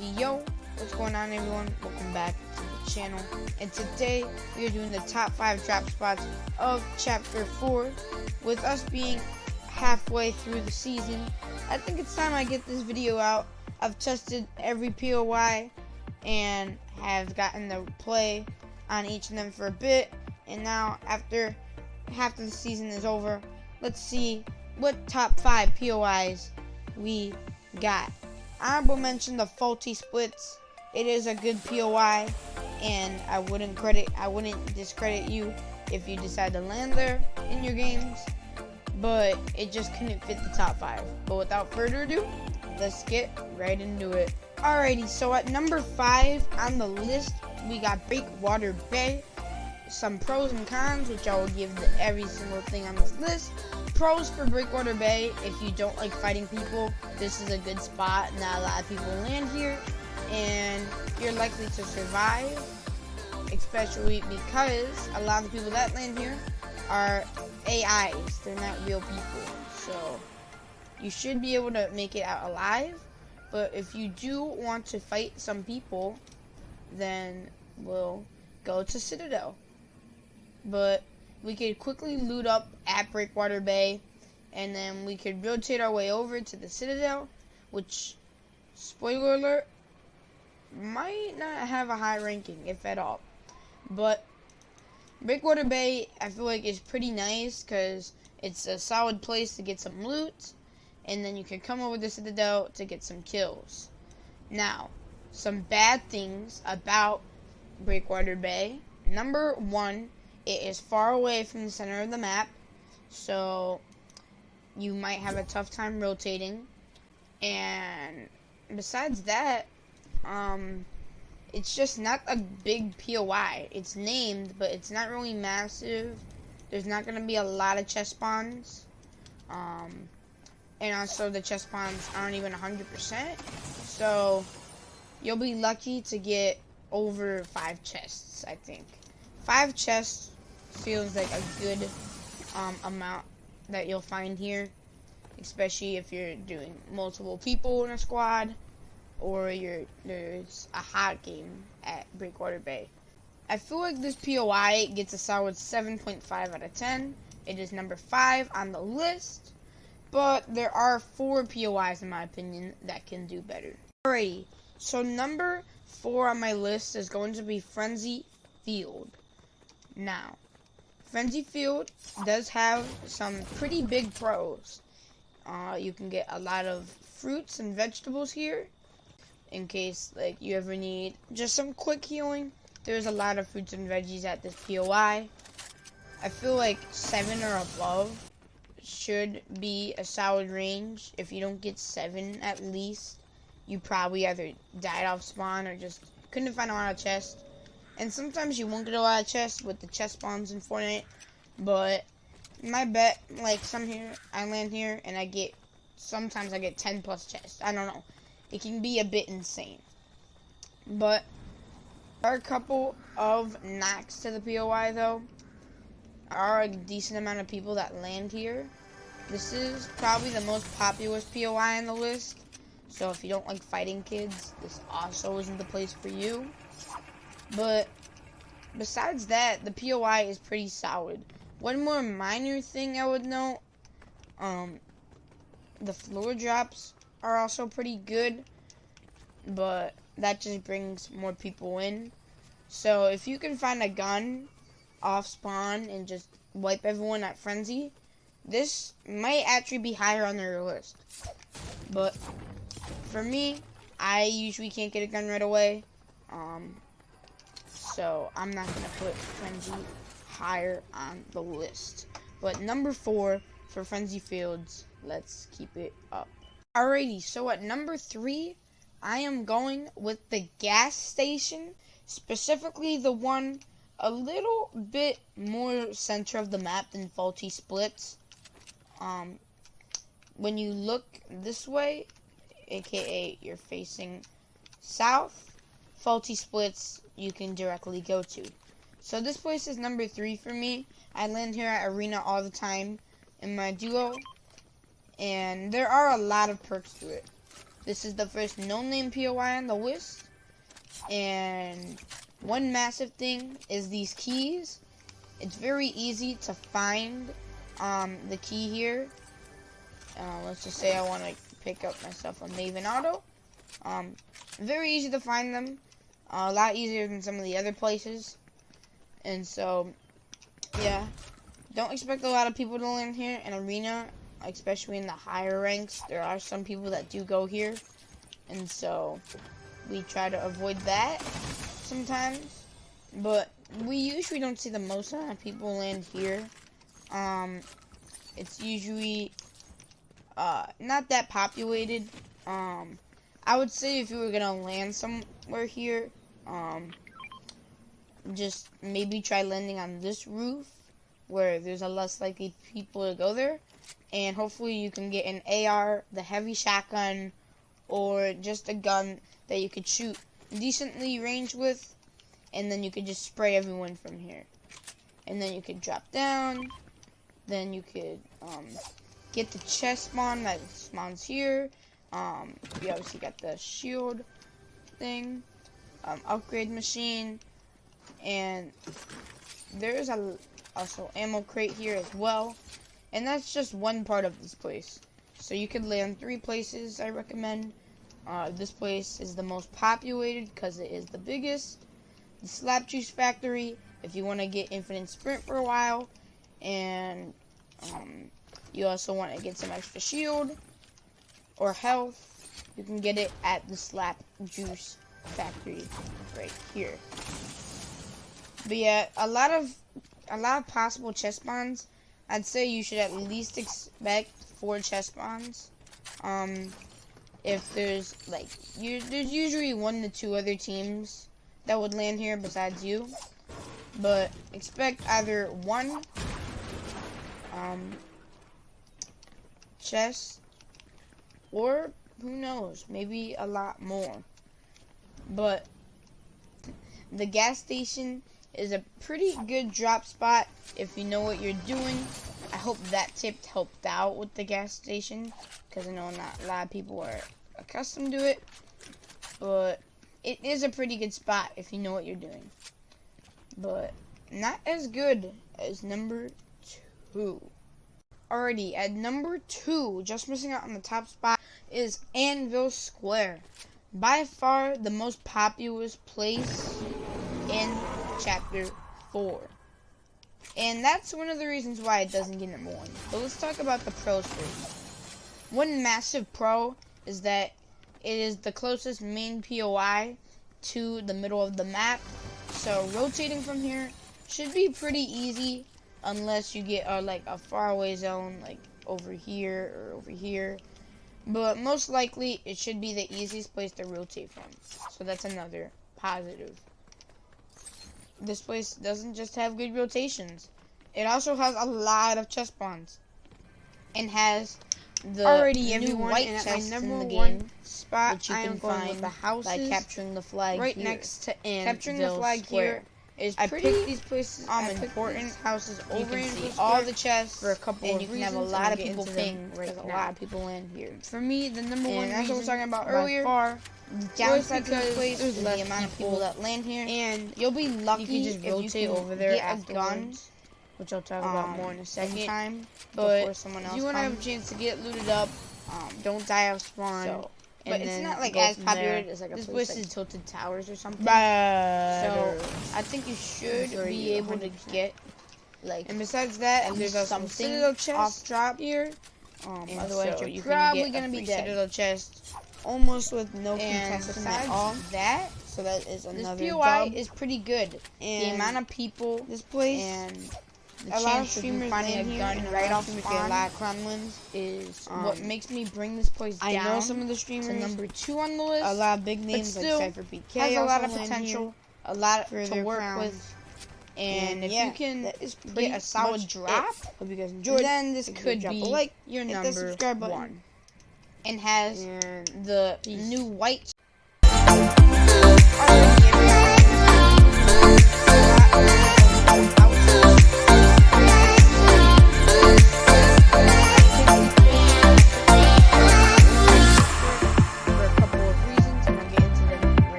Yo, what's going on everyone? Welcome back to the channel. And today we are doing the top 5 drop spots of Chapter 4. With us being halfway through the season, I think it's time I get this video out. I've tested every POI and have gotten to play on each of them for a bit. And now after half of the season is over, let's see what top 5 POIs we got. Honorable mention the faulty splits. It is a good POI, and I wouldn't discredit you if you decide to land there in your games, but it just couldn't fit the top 5. But without further ado, let's get right into it. Alrighty, so at number 5 on the list, we got Breakwater Bay. Some pros and cons, which I will give to every single thing on this list. Pros for Breakwater Bay: if you don't like fighting people, this is a good spot. Not a lot of people land here, and you're likely to survive, especially because a lot of the people that land here are AIs. They're not real people, so you should be able to make it out alive. But if you do want to fight some people, then we'll go to Citadel. But we could quickly loot up at Breakwater Bay, and then we could rotate our way over to the Citadel, which, spoiler alert, might not have a high ranking, if at all. But Breakwater Bay, I feel like, is pretty nice because it's a solid place to get some loot, and then you can come over to the Citadel to get some kills. Now, some bad things about Breakwater Bay. Number 1, it is far away from the center of the map, so you might have a tough time rotating. And besides that, it's just not a big POI. It's named, but it's not really massive. There's not going to be a lot of chest spawns. And also the chest spawns aren't even 100%. So you'll be lucky to get over 5 chests, I think. 5 chests feels like a good amount that you'll find here, especially if you're doing multiple people in a squad, or there's a hot game at Breakwater Bay. I feel like this POI gets a solid 7.5 out of 10. It is number 5 on the list, but there are 4 POIs in my opinion that can do better. Alrighty, so number 4 on my list is going to be Frenzy Field. Now, Frenzy Field does have some pretty big pros. You can get a lot of fruits and vegetables here, in case like you ever need just some quick healing. There's a lot of fruits and veggies at this POI. I feel like 7 or above should be a solid range. If you don't get 7 at least, you probably either died off spawn or just couldn't find a lot of chests. And sometimes you won't get a lot of chests with the chest spawns in Fortnite, but my bet, like I land here and sometimes I get 10 plus chests. I don't know. It can be a bit insane. But there are a couple of knocks to the POI though. There are a decent amount of people that land here. This is probably the most populous POI on the list. So if you don't like fighting kids, this also isn't the place for you. But besides that, the POI is pretty solid. One more minor thing I would note, the floor drops are also pretty good, but that just brings more people in. So if you can find a gun off spawn and just wipe everyone at Frenzy, this might actually be higher on their list. But for me, I usually can't get a gun right away. So I'm not going to put Frenzy higher on the list. But number 4 for Frenzy Fields, let's keep it up. Alrighty, so at number 3, I am going with the gas station, specifically the one a little bit more center of the map than Faulty Splits. When you look this way, aka you're facing south, Faulty Splits you can directly go to. So this place is number 3 for me. I land here at Arena all the time in my duo, and there are a lot of perks to it. This is the first no-name POI on the list. And one massive thing is these keys. It's very easy to find the key here. Let's just say I want to pick up myself a Maven Auto. Very easy to find them. A lot easier than some of the other places. And so, yeah. Don't expect a lot of people to land here in Arena, especially in the higher ranks. There are some people that do go here. And so, we try to avoid that sometimes. But we usually don't see the most amount of people land here. It's usually not that populated. I would say if you were gonna land somewhere here, just maybe try landing on this roof where there's a less likely people to go there, and hopefully you can get an AR, the heavy shotgun, or just a gun that you could shoot decently range with, and then you could just spray everyone from here. And then you could drop down, then you could get the chest spawn that spawns here. You obviously got the shield thing, upgrade machine, and there's also ammo crate here as well. And that's just one part of this place. So you could land 3 places I recommend. This place is the most populated because it is the biggest. The Slap Juice Factory, if you want to get infinite sprint for a while, and you also want to get some extra shield or health, you can get it at the Slap Juice Factory right here. But yeah, a lot of possible chest spawns. I'd say you should at least expect 4 chest spawns. If there's there's usually 1 to 2 other teams that would land here besides you, but expect either 1 chest, or who knows, maybe a lot more. But the gas station is a pretty good drop spot if you know what you're doing. I hope that tip helped out with the gas station, because I know not a lot of people are accustomed to it, but it is a pretty good spot if you know what you're doing. But not as good as number 2. Alrighty, at number 2, just missing out on the top spot, is Anvil Square. By far the most populous place in Chapter 4. And that's one of the reasons why it doesn't get number 1. But let's talk about the pros first. One massive pro is that it is the closest main POI to the middle of the map. So rotating from here should be pretty easy, unless you get a faraway zone like over here or over here. But most likely it should be the easiest place to rotate from. So that's another positive. This place doesn't just have good rotations. It also has a lot of chest spawns. And has the new white chests in the game spot, which you can find by capturing the flag right here. Next to capturing the flag here is I picked these places important houses over in all the chests for a couple of reasons, and you can have a lot of people ping because a lot of people land here. For me, the number 1 reason, as I was talking about earlier, far the downside to this place is the amount of people that land here, and you'll be lucky if you can over there get a gun, which I'll talk about more in a second. But if you want to have a chance to get looted up, don't die off spawn. So, but it's not as popular as this place is Tilted Towers or something. So I think you should be able to get and besides that, there's also Citadel chest off drop here. Otherwise, so you're probably gonna be dead. Citadel chest almost with no contestant at all. That so that is another. This POI is pretty good. And the amount of people this place and a lot of streamers finding a gun right off spawn, a lot of crown wins, is what makes me bring this place down. I know some of the streamers to number 2 on the list. A lot of big names like Cypher PK has a lot of potential, a lot to work with. And if you can get a solid drop, hope you guys enjoyed, then this could be your number 1. And has the new white.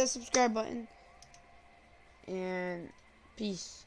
that subscribe button. And peace.